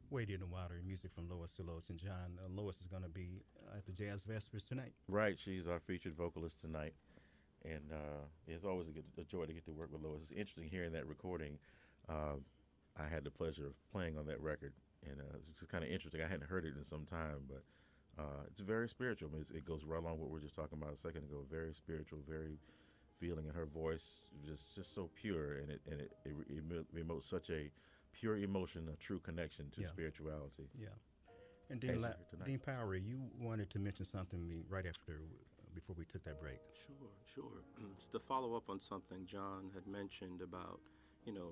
Wade in the Water, music from Lois Deloach. And John, Lois is going to be at the Jazz Vespers tonight. Right, she's our featured vocalist tonight, and it's always a joy to get to work with Lois. It's interesting hearing that recording. Uh, I had the pleasure of playing on that record, and it's just kind of interesting. I hadn't heard it in some time, but it's very spiritual. I mean, it goes right along what we were just talking about a second ago. Very spiritual, very feeling, and her voice just so pure, and it emotes such a pure emotion, a true connection to spirituality. Yeah. And Dean Powery, you wanted to mention something to me right before we took that break. Sure. It's to follow up on something John had mentioned about,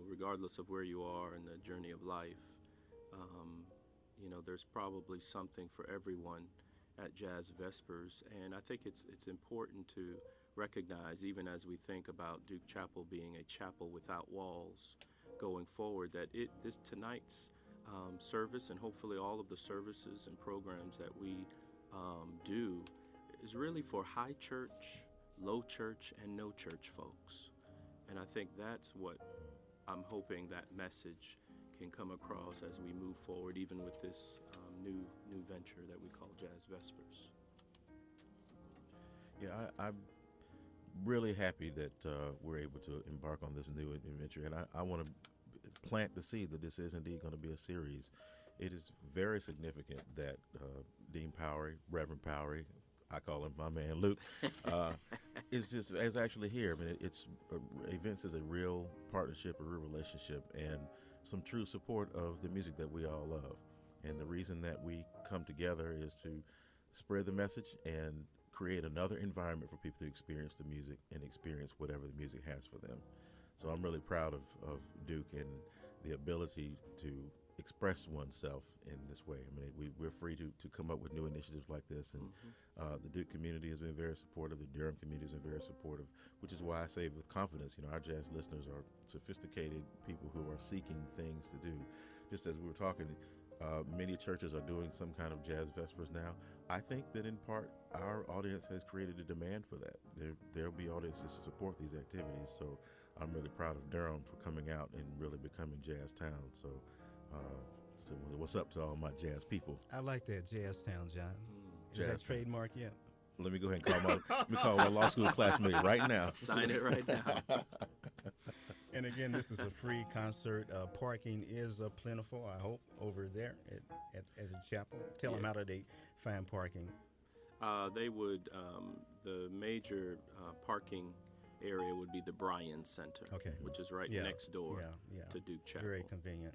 regardless of where you are in the journey of life, there's probably something for everyone at Jazz Vespers. And I think it's important to recognize, even as we think about Duke Chapel being a chapel without walls going forward, that tonight's service, and hopefully all of the services and programs that we do, is really for high church, low church, and no church folks. And I think that's what I'm hoping that message can come across as we move forward, even with this new venture that we call Jazz Vespers. Yeah, I'm really happy that we're able to embark on this new adventure, and I want to plant the seed that this is indeed going to be a series. It is very significant that Dean Powery, Reverend Powery, I call him my man Luke, is actually here. I mean, events is a real partnership, a real relationship, and some true support of the music that we all love. And the reason that we come together is to spread the message and create another environment for people to experience the music and experience whatever the music has for them. So I'm really proud of Duke and the ability to express oneself in this way. I mean, we're free to come up with new initiatives like this, and the Duke community has been very supportive. The Durham community has been very supportive, which is why I say with confidence, our jazz listeners are sophisticated people who are seeking things to do. Just as we were talking, many churches are doing some kind of Jazz Vespers now. I think that in part our audience has created a demand for that. There'll be audiences to support these activities. So I'm really proud of Durham for coming out and really becoming Jazz Town. So what's up to all my jazz people? I like that, Jazz Town, John. Is that trademark yet? Let me go ahead and call my law school classmate right now. Sign it right now. And again, this is a free concert. Parking is plentiful, I hope, over there at the chapel. Tell them how do they find parking. They would, the major parking area would be the Bryan Center, which is right next door to Duke Chapel. Very convenient.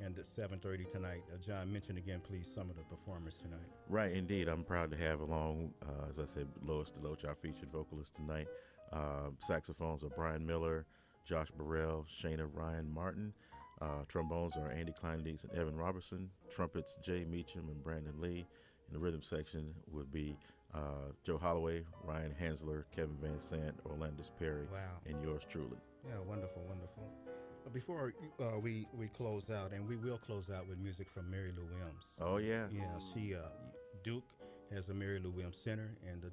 And at 7:30 tonight, John, mention again, please, some of the performers tonight. Right, indeed. I'm proud to have along, as I said, Lois Deloach, our featured vocalist tonight. Saxophones are Brian Miller, Josh Burrell, Shayna Ryan Martin. Trombones are Andy Kleindienst and Evan Robertson. Trumpets, Jay Meacham and Brandon Lee. In the rhythm section would be Joe Holloway, Ryan Hansler, Kevin Van Sant, Orlandis Perry, and yours truly. Yeah, wonderful. Before we close out, and we will close out with music from Mary Lou Williams. Oh, yeah. Yeah, Duke has a Mary Lou Williams Center, and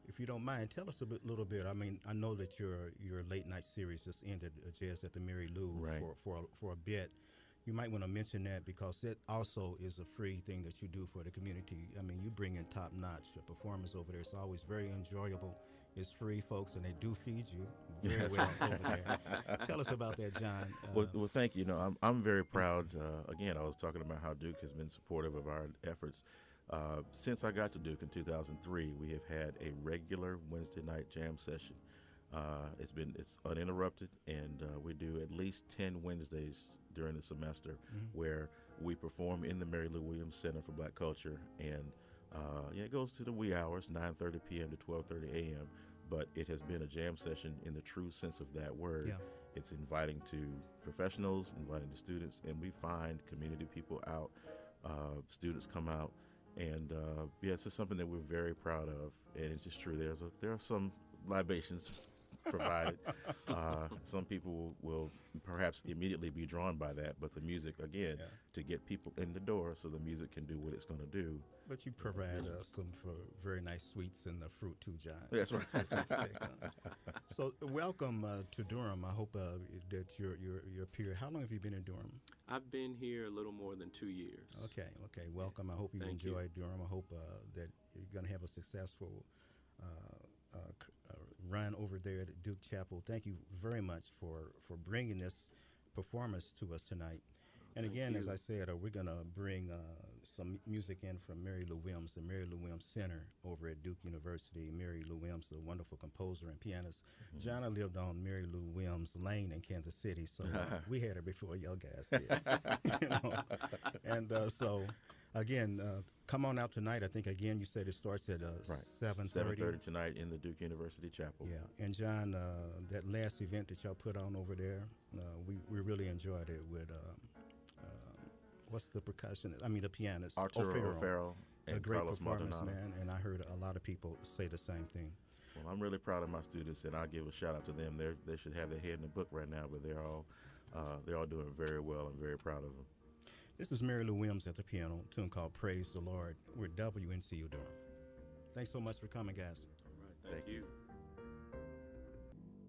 if you don't mind, tell us a little bit. I mean, I know that your late night series just ended, Jazz at the Mary Lou, for a bit. You might want to mention that because it also is a free thing that you do for the community. I mean, you bring in top-notch performers over there. It's always very enjoyable. It's free, folks, and they do feed you very well over there. Tell us about that, John. Well, thank you. I'm very proud. Again, I was talking about how Duke has been supportive of our efforts. Since I got to Duke in 2003, we have had a regular Wednesday night jam session. It's uninterrupted, and we do at least 10 Wednesdays during the semester where we perform in the Mary Lou Williams Center for Black Culture, and it goes to the wee hours, 9:30 p.m. to 12:30 a.m., but it has been a jam session in the true sense of that word. Yeah. It's inviting to professionals, inviting to students, and we find community people out, students come out, and it's just something that we're very proud of, and it's just true. There are some libations provided. Some people will perhaps immediately be drawn by that, but the music, again, to get people in the door so the music can do what it's going to do. But you provide some very nice sweets and the fruit too, John. That's right. So welcome to Durham. I hope that your period. How long have you been in Durham? I've been here a little more than 2 years. Okay. Welcome. I hope you enjoy Durham. I hope that you're going to have a successful run over there at Duke Chapel. Thank you very much for bringing this performance to us tonight. And again, as I said, we're going to bring some music in from Mary Lou Williams, the Mary Lou Williams Center over at Duke University. Mary Lou Williams, a wonderful composer and pianist. John lived on Mary Lou Williams Lane in Kansas City, so we had her before y'all guys did. You know? And so, again, come on out tonight. I think, again, you said it starts at 7:30. 7:30 tonight in the Duke University Chapel. Yeah, and John, that last event that y'all put on over there, we really enjoyed it with... what's the percussionist? I mean, the pianist. Arturo O'Farrell and a great Carlos performance, Maldonado. man. And I heard a lot of people say the same thing. Well, I'm really proud of my students, and I'll give a shout out to them. They should have their head in the book right now, but they're all doing very well. I'm very proud of them. This is Mary Lou Williams at the piano, a tune called "Praise the Lord." We're WNCU Durham. Thanks so much for coming, guys. All right, thank you.